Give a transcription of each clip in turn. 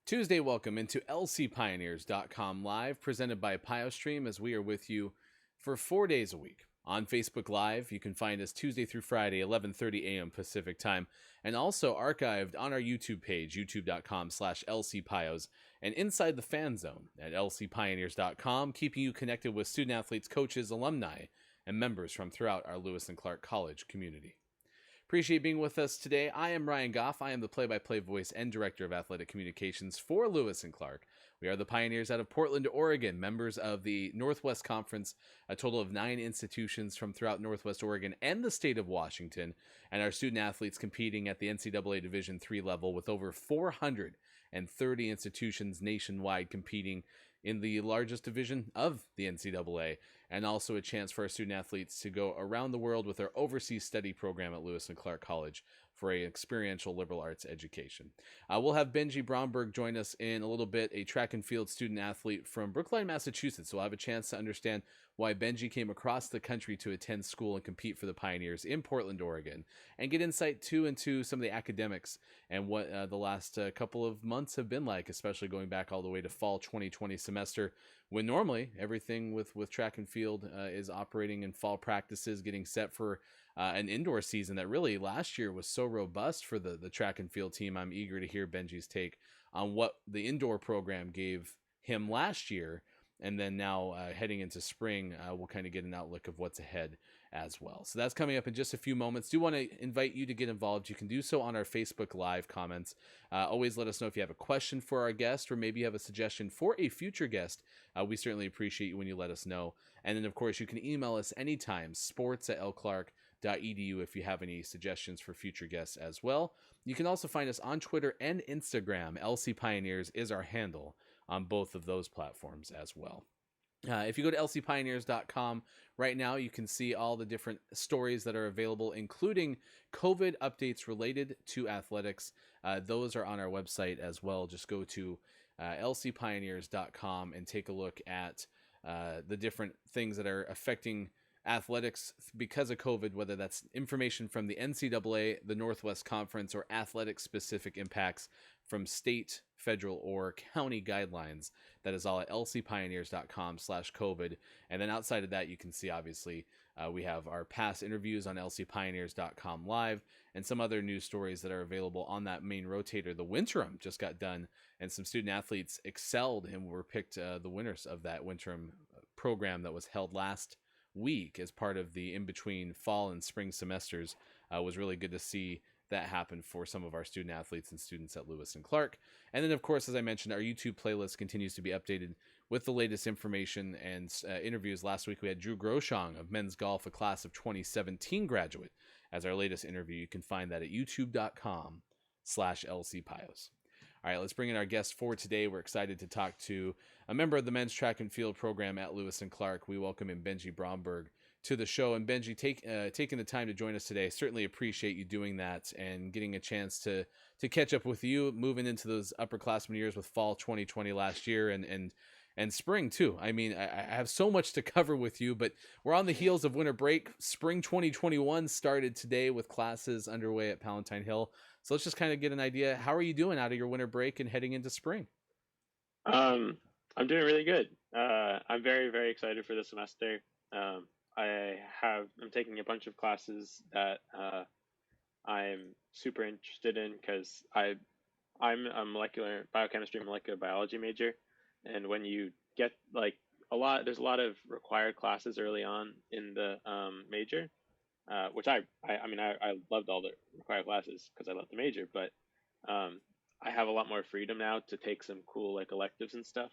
Tuesday welcome into lcpioneers.com live, presented by PioStream, as we are with you for 4 days a week. On Facebook Live, you can find us Tuesday through Friday, 11:30 a.m. Pacific Time, and also archived on our YouTube page, youtube.com/lcpios, and inside the fan zone at lcpioneers.com, keeping you connected with student athletes, coaches, alumni, and members from throughout our Lewis and Clark College community. Appreciate being with us today. I am Ryan Goff. I am the play-by-play voice and director of athletic communications for Lewis and Clark. We are the Pioneers out of Portland, Oregon, members of the Northwest Conference, a total of 9 institutions from throughout Northwest Oregon and the state of Washington, and our student athletes competing at the NCAA Division III level with over 430 institutions nationwide competing in the largest division of the NCAA, and also a chance for our student athletes to go around the world with our overseas study program at Lewis and Clark College for a experiential liberal arts education. We'll have Benji Bromberg join us in a little bit, a track and field student athlete from Brookline, Massachusetts. So we'll have a chance to understand why Benji came across the country to attend school and compete for the Pioneers in Portland, Oregon, and get insight too into some of the academics and what the last couple of months have been like, especially going back all the way to fall 2020 semester, when normally everything with track and field is operating in fall practices, getting set for an indoor season that really last year was so robust for the track and field team. I'm eager to hear Benji's take on what the indoor program gave him last year. And then now heading into spring, we'll kind of get an outlook of what's ahead as well. So that's coming up in just a few moments. Do want to invite you to get involved. You can do so on our Facebook Live comments. Always let us know if you have a question for our guest or maybe you have a suggestion for a future guest. We certainly appreciate you when you let us know. And then, of course, you can email us anytime, sports@lclark.edu, if you have any suggestions for future guests as well. You can also find us on Twitter and Instagram. LC Pioneers is our handle on both of those platforms as well. If you go to lcpioneers.com right now, you can see all the different stories that are available, including COVID updates related to athletics. Those are on our website as well. Just go to lcpioneers.com and take a look at the different things that are affecting athletics because of COVID, whether that's information from the NCAA, the Northwest Conference, or athletic-specific impacts from state, federal, or county guidelines. That is all at lcpioneers.com/COVID. And then outside of that, you can see obviously we have our past interviews on lcpioneers.com live and some other news stories that are available on that main rotator. The Winterim just got done, and some student athletes excelled and were picked the winners of that Winterim program that was held last week as part of the in-between fall and spring semesters. Was really good to see that happen for some of our student athletes and students at Lewis and Clark. And then, of course, as I mentioned, our YouTube playlist continues to be updated with the latest information and interviews. Last week, we had Drew Groshong of men's golf, a class of 2017 graduate, as our latest interview. You can find that at youtube.com/LCPios. All right, let's bring in our guest for today. We're excited to talk to a member of the men's track and field program at Lewis and Clark. We welcome in Benji Bromberg to the show. And Benji, taking the time to join us today. Certainly appreciate you doing that and getting a chance to catch up with you, moving into those upperclassmen years with fall 2020 last year and spring too. I mean, I have so much to cover with you, but we're on the heels of winter break. Spring 2021 started today with classes underway at Palatine Hill. So let's just kind of get an idea. How are you doing out of your winter break and heading into spring? I'm doing really good. I'm very, very excited for this semester. I'm taking a bunch of classes that I'm super interested in because I'm a molecular biochemistry, molecular biology major, and when you get like there's a lot of required classes early on in the major, which I loved all the required classes because I love the major, but I have a lot more freedom now to take some cool like electives and stuff.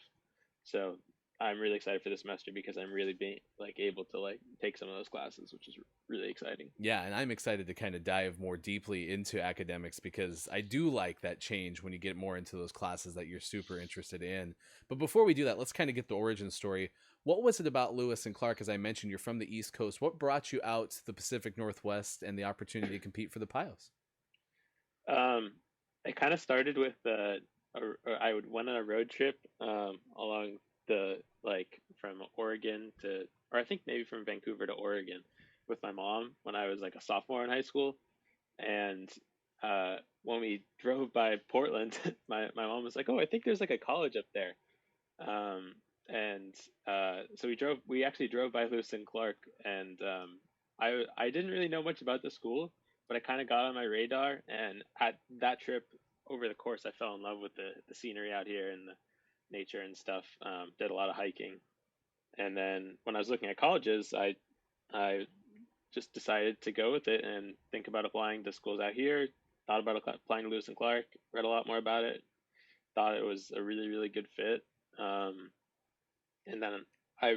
So I'm really excited for this semester because I'm really being like able to like take some of those classes, which is really exciting. Yeah, and I'm excited to kind of dive more deeply into academics because I do like that change when you get more into those classes that you're super interested in. But before we do that, let's kind of get the origin story. What was it about Lewis and Clark? As I mentioned, you're from the East Coast. What brought you out to the Pacific Northwest and the opportunity to compete for the Pios? Um, it kind of started with I would went on a road trip along the like from Oregon to, or I think maybe from Vancouver to Oregon with my mom when I was like a sophomore in high school. And when we drove by Portland, my mom was like, "Oh, I think there's like a college up there." Um, and so we actually drove by Lewis and Clark, and I didn't really know much about the school, but I kind of got on my radar. And at that trip, over the course, I fell in love with the scenery out here and the nature and stuff. Did a lot of hiking, and then when I was looking at colleges, I just decided to go with it and think about applying to schools out here. Thought about applying to Lewis and Clark. Read a lot more about it. Thought it was a really really good fit. Um, and then I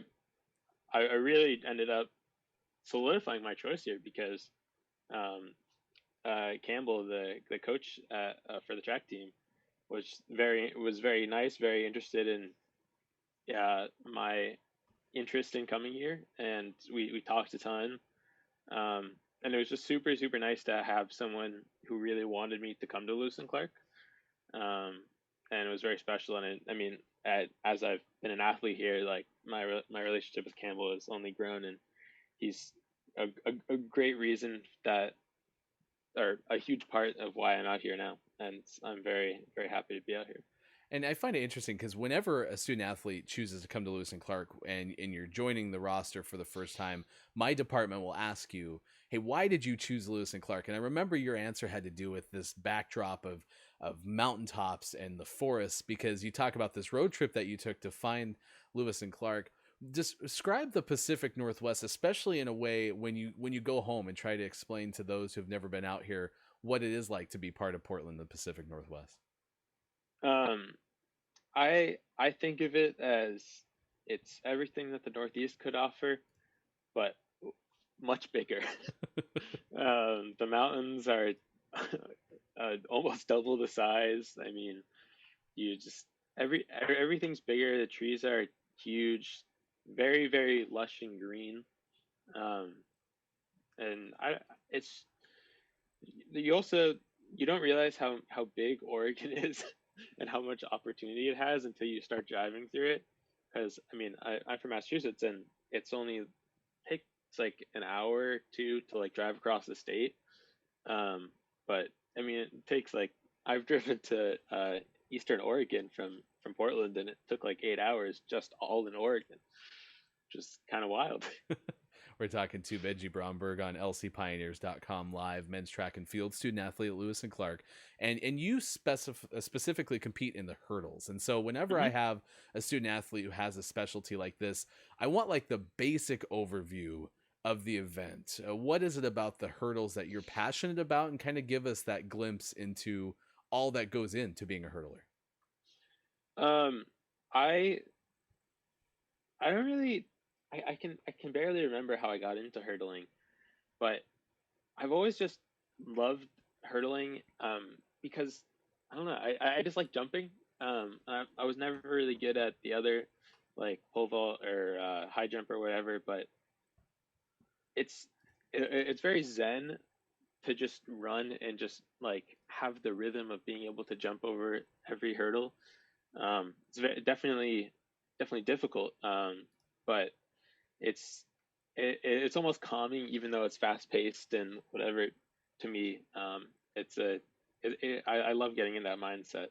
I really ended up solidifying my choice here because um, Campbell, the coach for the track team, was very nice, very interested in my interest in coming here, and we talked a ton. And it was just super super nice to have someone who really wanted me to come to Lewis and Clark. Um, and it was very special. And I mean, as I've been an athlete here, like my relationship with Campbell has only grown, and he's a great reason that, or a huge part of why I'm out here now, and I'm very very happy to be out here. And I find it interesting because whenever a student athlete chooses to come to Lewis and Clark and you're joining the roster for the first time, my department will ask you, "Hey, why did you choose Lewis and Clark?" And I remember your answer had to do with this backdrop of mountaintops and the forests because you talk about this road trip that you took to find Lewis and Clark. Describe the Pacific Northwest, especially in a way when you go home and try to explain to those who've never been out here what it is like to be part of Portland, the Pacific Northwest. Um, I think of it as it's everything that the Northeast could offer, but much bigger. The mountains are almost double the size. I mean, you just everything's bigger. The trees are huge, very very lush and green. Um, and it's you also you don't realize how big Oregon is and how much opportunity it has until you start driving through it. Because I mean, I'm from Massachusetts, and it's only takes like an hour or two to like drive across the state. Um, but I mean, it takes like I've driven to Eastern Oregon from Portland, and it took like 8 hours just all in Oregon, which is kind of wild. We're talking to Benji Bromberg on lcpioneers.com live, men's track and field student athlete at Lewis and Clark. And you specifically compete in the hurdles. And so whenever I Hmm. have a student athlete who has a specialty like this, I want like the basic overview of the event. What is it about the hurdles that you're passionate about, and kind of give us that glimpse into all that goes into being a hurdler? Um, I I don't really I can barely remember how I got into hurdling, but I've always just loved hurdling because I don't know, I just like jumping. I was never really good at the other like pole vault or high jump or whatever, but it's it's very zen to just run and just like have the rhythm of being able to jump over every hurdle. It's definitely difficult, but it's it's almost calming, even though it's fast paced and whatever. To me, it's a I love getting in that mindset.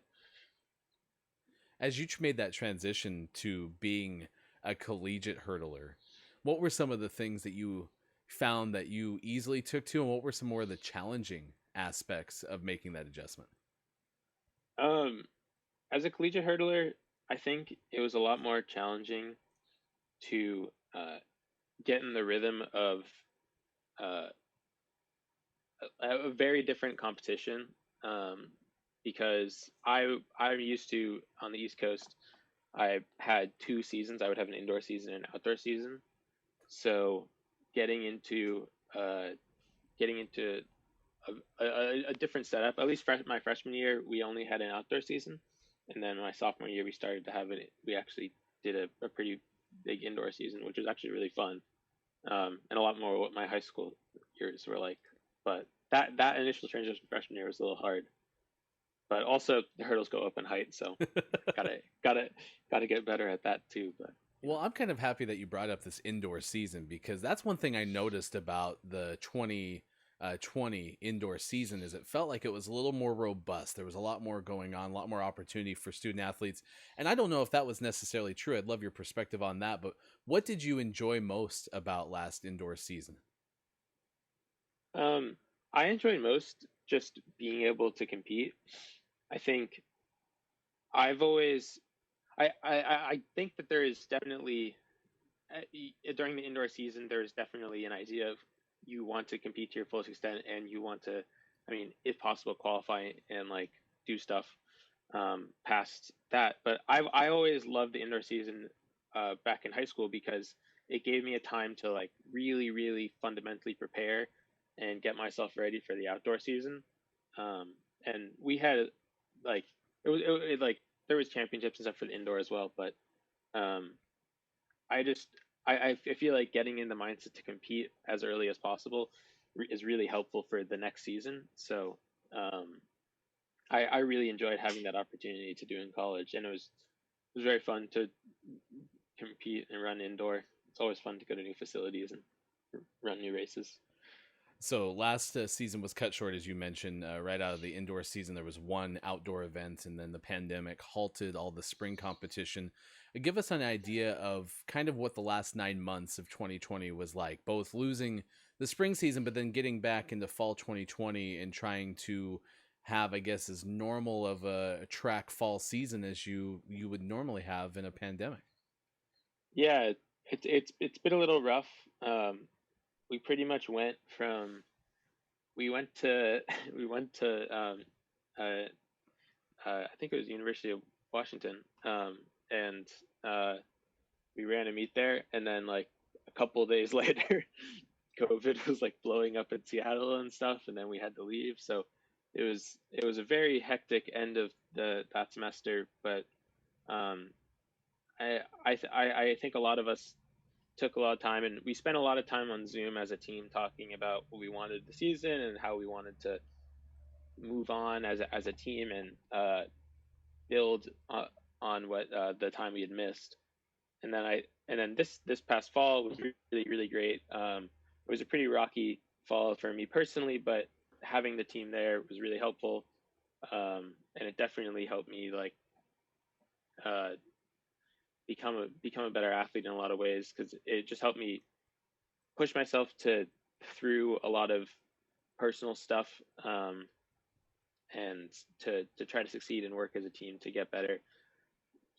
As you made that transition to being a collegiate hurdler, what were some of the things that you found that you easily took to, and what were some more of the challenging aspects of making that adjustment? Um, as a collegiate hurdler, I think it was a lot more challenging to get in the rhythm of uh, a very different competition, um, because I'm used to on the East Coast. I had 2 seasons. I would have an indoor season and an outdoor season. So getting into uh, getting into a different setup. At least my freshman year, we only had an outdoor season, and then my sophomore year, we started to have it. We actually did a pretty big indoor season, which was actually really fun, and a lot more what my high school years were like. But that initial transition freshman year was a little hard. But also the hurdles go up in height, so gotta gotta gotta get better at that too. But you Well, know, I'm kind of happy that you brought up this indoor season, because that's one thing I noticed about the 2020 indoor season is it felt like it was a little more robust. There was a lot more going on, a lot more opportunity for student athletes. And I don't know if that was necessarily true. I'd love your perspective on that. But what did you enjoy most about last indoor season? um, I enjoy most just being able to compete. I think I've always I think that there is definitely during the indoor season there is definitely an idea of you want to compete to your fullest extent and you want to, I mean, if possible, qualify and like do stuff past that. But I always loved the indoor season back in high school because it gave me a time to like really fundamentally prepare and get myself ready for the outdoor season. And we had like like there was championships and stuff for the indoor as well, but um, I just I feel like getting in the mindset to compete as early as possible is really helpful for the next season. So um, I really enjoyed having that opportunity to do in college, and it was very fun to compete and run indoor. It's always fun to go to new facilities and run new races. So last season was cut short, as you mentioned. Right out of the indoor season, there was one outdoor event, and then the pandemic halted all the spring competition. Give us an idea of kind of what the last 9 months of 2020 was like, both losing the spring season, but then getting back into fall 2020 and trying to have, I guess, as normal of a track fall season as you would normally have in a pandemic. Yeah, it's been a little rough. We pretty much went from we went to we went to uh, I think it was University of Washington, and uh, we ran a meet there, and then like a couple of days later, COVID was like blowing up in Seattle and stuff, and then we had to leave. So it was a very hectic end of the that semester, but um, I think a lot of us took a lot of time, and we spent a lot of time on Zoom as a team talking about what we wanted the season and how we wanted to move on as a team and build on what the time we had missed. And then this past fall was really great. It was a pretty rocky fall for me personally, but having the team there was really helpful. And it definitely helped me like uh, become a better athlete in a lot of ways because it just helped me push myself to through a lot of personal stuff, and to try to succeed and work as a team to get better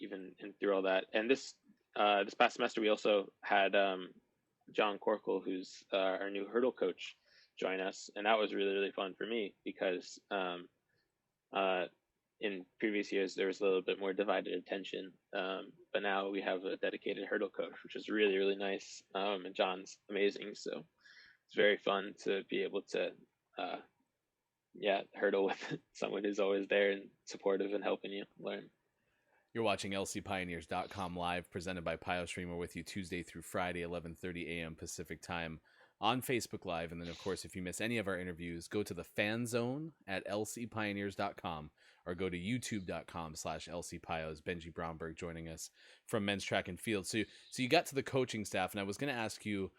even and through all that. And this past semester we also had John Corkle, who's our new hurdle coach, join us, and that was really really fun for me because uh, in previous years there was a little bit more divided attention, but now we have a dedicated hurdle coach, which is really really nice. And John's amazing, so it's very fun to be able to uh, yeah, hurdle with someone who's always there and supportive and helping you learn. You're watching lcpioneers.com live, presented by PioStream. We're with you Tuesday through Friday, 11:30 a.m. Pacific time on Facebook Live. And then, of course, if you miss any of our interviews, go to the fan zone at lcpioneers.com or go to youtube.com/lcpios. Benji Bromberg joining us from men's track and field. So you got to the coaching staff, and I was going to ask you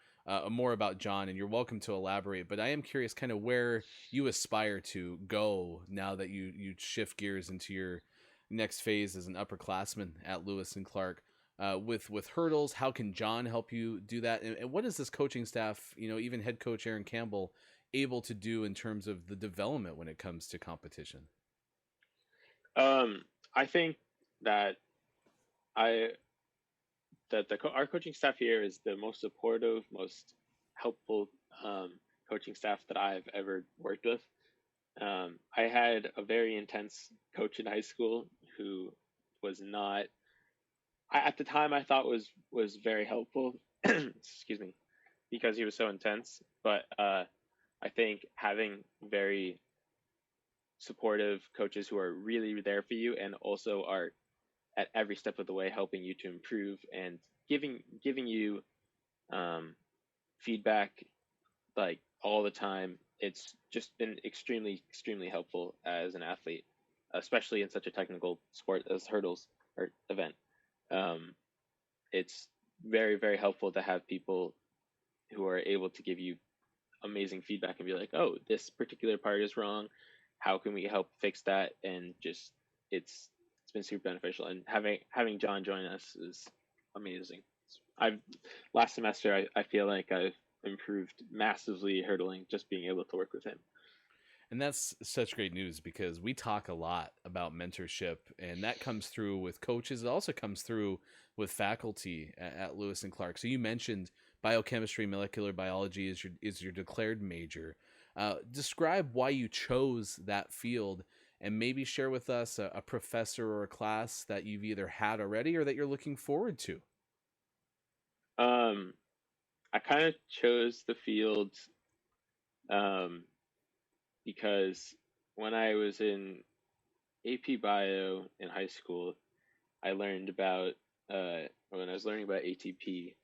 more about John, and you're welcome to elaborate. But I am curious kind of where you aspire to go now that you shift gears into your next phase as an upperclassman at Lewis and Clark. With hurdles, how can John help you do that? And what is this coaching staff, even head coach Aaron Campbell, able to do in terms of the development when it comes to competition? I think that I our coaching staff here is the most supportive, most helpful coaching staff that I've ever worked with. I had a very intense coach in high school who was not, at the time I thought was very helpful. Excuse me, because he was so intense. But I think having very supportive coaches who are really there for you and also are at every step of the way helping you to improve and giving you feedback like all the time. It's just been extremely helpful as an athlete, especially in such a technical sport as hurdles or event. Um, it's very helpful to have people who are able to give you amazing feedback and be like, oh, this particular part is wrong. How can we help fix that? And just it's been super beneficial. And having John join us is amazing. I've last semester I feel like I've improved massively hurdling just being able to work with him. And that's such great news because we talk a lot about mentorship, and that comes through with coaches. It also comes through with faculty at Lewis and Clark. So you mentioned biochemistry, molecular biology is your declared major. Describe why you chose that field, and maybe share with us a professor or a class that you've either had already or that you're looking forward to. Um, I kind of chose the field um, because when I was in AP Bio in high school, I learned about when I was learning about ATP.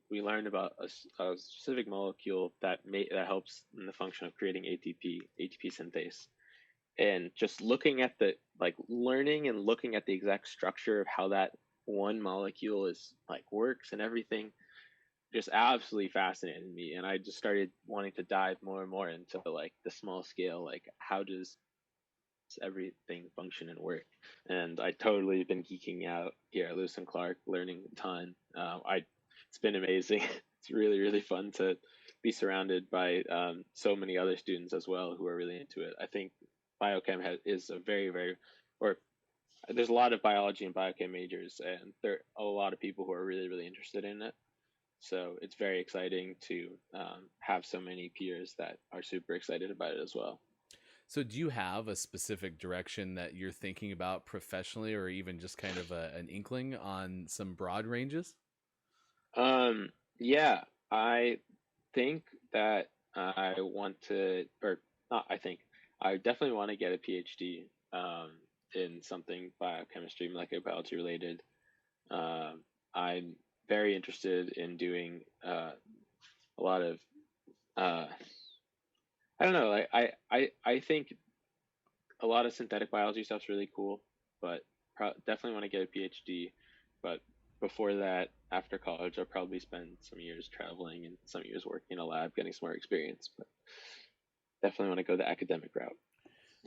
We learned about a specific molecule that helps in the function of creating ATP synthase. And just looking at the like learning and looking at the exact structure of how that one molecule is like works and everything just absolutely fascinated me, and I just started wanting to dive more and more into like the small scale, like how does everything function and work. And I totally been geeking out here at Lewis and Clark, learning a ton. It's been amazing. It's really fun to be surrounded by so many other students as well who are really into it. I think is a very or there's a lot of biology and biochem majors, and there are a lot of people who are really interested in it. So it's very exciting to have so many peers that are super excited about it as well. So, do you have a specific direction that you're thinking about professionally, or even just kind of an inkling on some broad ranges? Yeah, I think that I want to, or not, I think I definitely want to get a PhD in something biochemistry, molecular biology related. I'm very interested in doing a lot of, uh, I don't know, I think a lot of synthetic biology stuff's really cool, but definitely want to get a PhD. But before that, after college, I'll probably spend some years traveling and some years working in a lab, getting some more experience. But definitely want to go the academic route.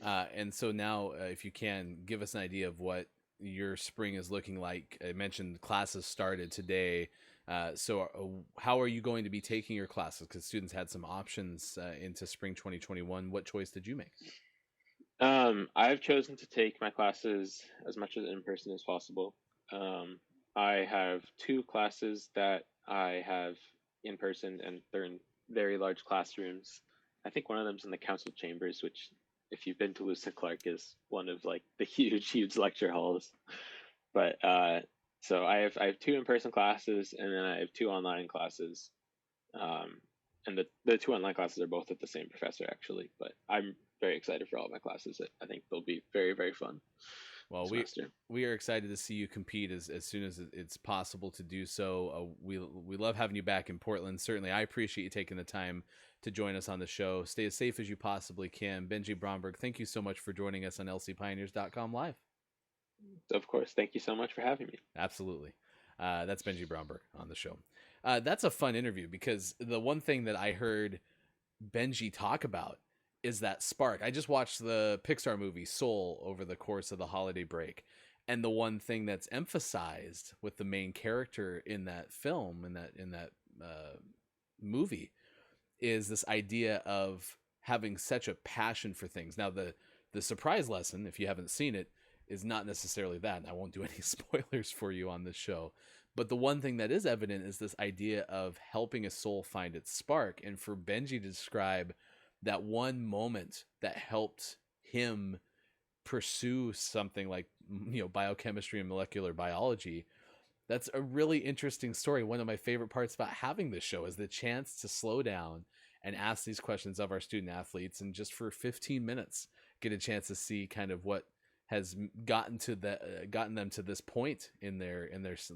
And so now, if you can, give us an idea of what your spring is looking like. I mentioned classes started today. How are you going to be taking your classes? Because students had some options into spring 2021. What choice did you make? I've chosen to take my classes as much as in person as possible. I have two classes that I have in person, and they're in very large classrooms. I think one of them's in the council chambers, which, if you've been to Lewis and Clark, is one of like the huge lecture halls. But so I have two in person classes, and then I have two online classes. Um, and the two online classes are both with the same professor actually. But I'm very excited for all my classes. I think they'll be very fun. Well, Semester. we are excited to see you compete as soon as it's possible to do so. We love having you back in Portland. Certainly, I appreciate you taking the time to join us on the show. Stay as safe as you possibly can. Benji Bromberg, thank you so much for joining us on lcpioneers.com live. Of course, thank you so much for having me. Absolutely. That's Benji Bromberg on the show. That's a fun interview because the one thing that I heard Benji talk about is that spark. I just watched the Pixar movie Soul over the course of the holiday break. And the one thing that's emphasized with the main character in that film, in that movie, is this idea of having such a passion for things. Now, the surprise lesson, if you haven't seen it, is not necessarily that. And I won't do any spoilers for you on this show. But the one thing that is evident is this idea of helping a soul find its spark. And for Benji to describe that one moment that helped him pursue something like, biochemistry and molecular biology, that's a really interesting story. One of my favorite parts about having this show is the chance to slow down and ask these questions of our student athletes, and just for 15 minutes get a chance to see kind of what has gotten them to this point in their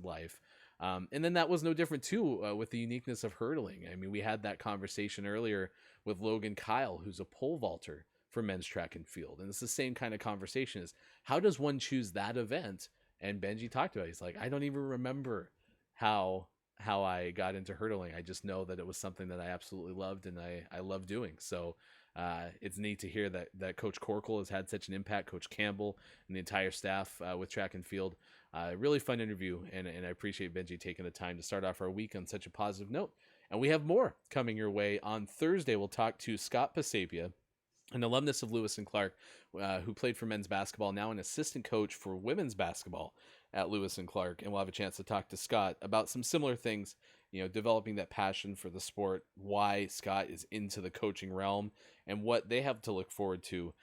life. And then that was no different too with the uniqueness of hurdling. I mean, we had that conversation earlier with Logan Kyle, who's a pole vaulter for men's track and field, and it's the same kind of conversation: is how does one choose that event? And Benji talked about it. He's like, I don't even remember how I got into hurdling. I just know that it was something that I absolutely loved and I love doing. So it's neat to hear that Coach Corkle has had such an impact, Coach Campbell, and the entire staff with track and field. Really fun interview, and I appreciate Benji taking the time to start off our week on such a positive note. And we have more coming your way. On Thursday, we'll talk to Scott Pasapia, an alumnus of Lewis and Clark, who played for men's basketball, now an assistant coach for women's basketball at Lewis and Clark. And we'll have a chance to talk to Scott about some similar things, developing that passion for the sport, why Scott is into the coaching realm, and what they have to look forward to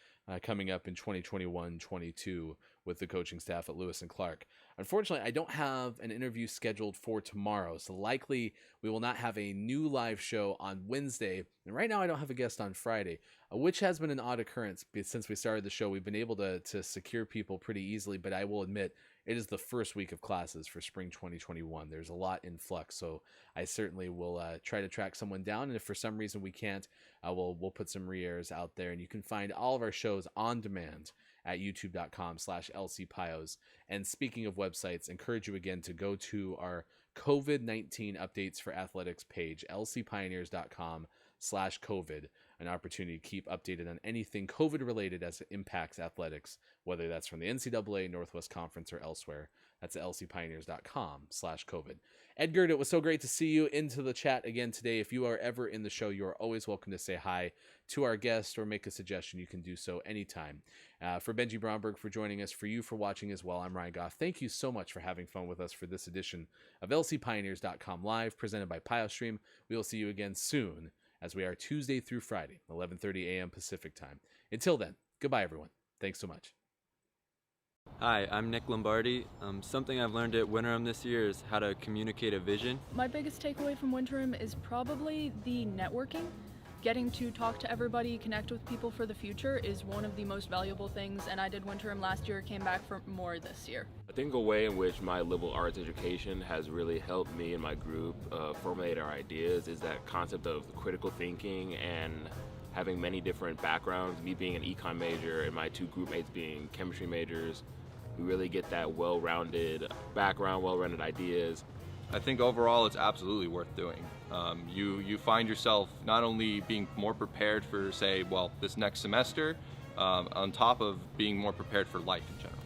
coming up in 2021-22 with the coaching staff at Lewis and Clark. Unfortunately, I don't have an interview scheduled for tomorrow, so likely we will not have a new live show on Wednesday. And right now I don't have a guest on Friday, which has been an odd occurrence. Since we started the show, we've been able to secure people pretty easily, but I will admit it is the first week of classes for spring 2021. There's a lot in flux, so I certainly will try to track someone down, and if for some reason we can't, we'll put some re-airs out there, and you can find all of our shows on demand at youtube.com/lcpios. And speaking of websites, encourage you again to go to our COVID-19 updates for athletics page, lcpioneers.com/COVID, an opportunity to keep updated on anything COVID related as it impacts athletics, whether that's from the NCAA, Northwest Conference, or elsewhere. That's at lcpioneers.com/COVID. Edgar, it was so great to see you into the chat again today. If you are ever in the show, you are always welcome to say hi to our guest or make a suggestion. You can do so anytime. For Benji Bromberg for joining us, for you for watching as well, I'm Ryan Goff. Thank you so much for having fun with us for this edition of lcpioneers.com Live, presented by PioStream. We will see you again soon, as we are Tuesday through Friday, 11:30 a.m. Pacific time. Until then, goodbye, everyone. Thanks so much. Hi, I'm Nick Lombardi. Something I've learned at Winterim this year is how to communicate a vision. My biggest takeaway from Winterim is probably the networking. Getting to talk to everybody, connect with people for the future is one of the most valuable things, and I did Winterim last year, came back for more this year. I think a way in which my liberal arts education has really helped me and my group formulate our ideas is that concept of critical thinking and having many different backgrounds. Me being an econ major and my two group mates being chemistry majors, we really get that well-rounded background, well-rounded ideas. I think overall it's absolutely worth doing. You find yourself not only being more prepared for, say, this next semester, on top of being more prepared for life in general.